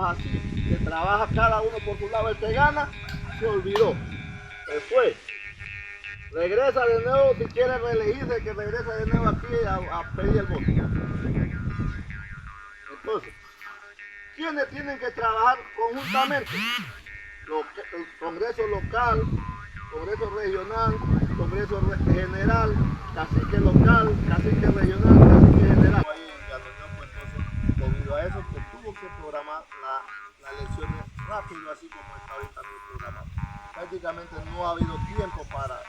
así, que trabaja cada uno por su lado, el que gana, se olvidó, se fue. Regresa de nuevo, si quiere reelegirse, que regresa de nuevo aquí a pedir el voto. Entonces, ¿quiénes tienen que trabajar conjuntamente? El Congreso local, Congreso regional, Congreso general, cacique local, cacique regional, cacique general. Ahí en Yaloñón, pues entonces, debido a eso, pues tuvo que programar las elecciones rápido, así como está ahorita mi programa. Prácticamente no ha habido tiempo para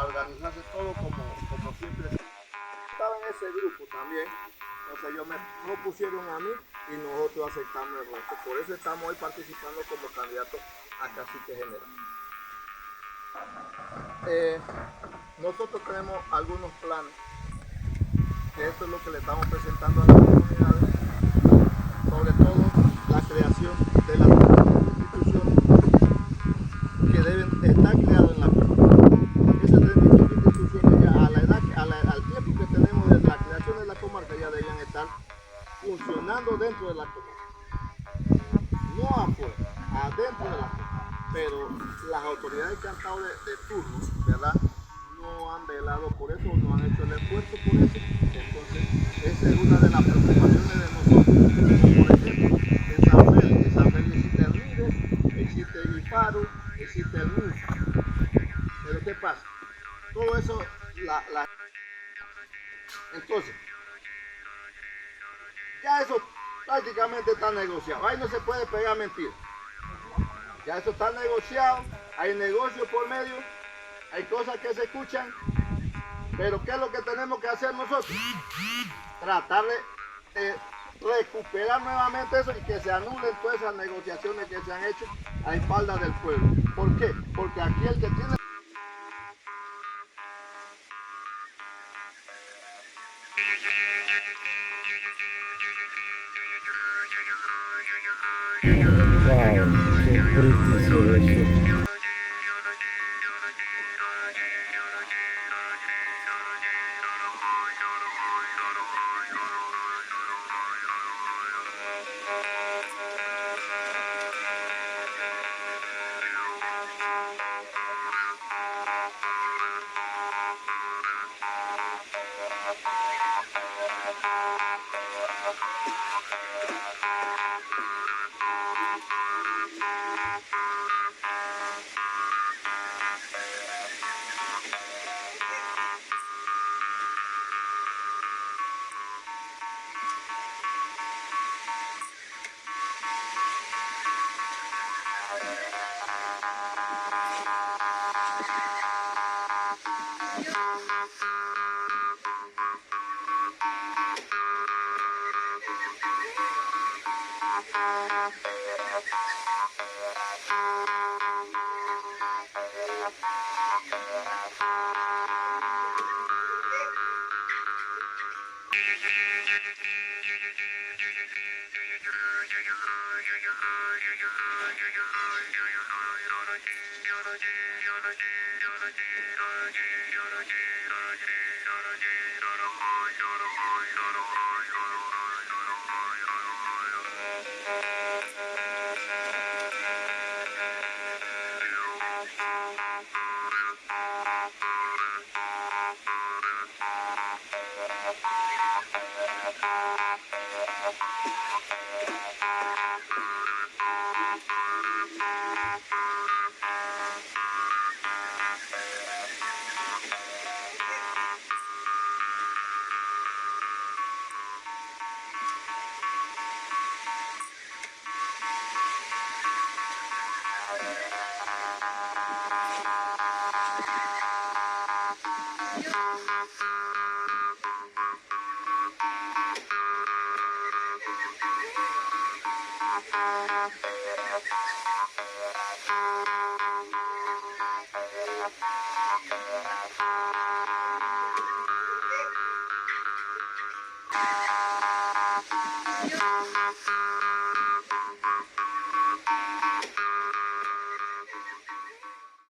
organizarse todo como siempre. Estaba en ese grupo también, entonces ellos me propusieron a mí y nosotros aceptamos el reto. Por eso estamos hoy participando como candidato a cacique general. Nosotros tenemos algunos planes, que esto es lo que le estamos presentando a las comunidades, sobre todo la creación de las instituciones que deben estar creadas en la comarca. Esas 35 instituciones ya a la edad, al tiempo que tenemos de la creación de la comarca ya debían estar funcionando dentro de la comarca, no afuera, adentro de la comarca. Pero las autoridades que han estado de turno, ¿verdad?, no han velado por eso, no han hecho el esfuerzo por eso. Entonces, esa es una de las preocupaciones de nosotros. Como por ejemplo, en San Félix existe el MIDES, existe el IPARU, existe el MINSA. Pero ¿qué pasa? Todo eso, entonces, ya eso prácticamente está negociado. Ahí no se puede pegar mentiras. Ya eso está negociado, hay negocio por medio, hay cosas que se escuchan, pero ¿qué es lo que tenemos que hacer nosotros? Tratar de recuperar nuevamente eso y que se anulen todas esas negociaciones que se han hecho a espaldas del pueblo. ¿Por qué? Porque aquí el que tiene... Wow, qué brutísimo eso.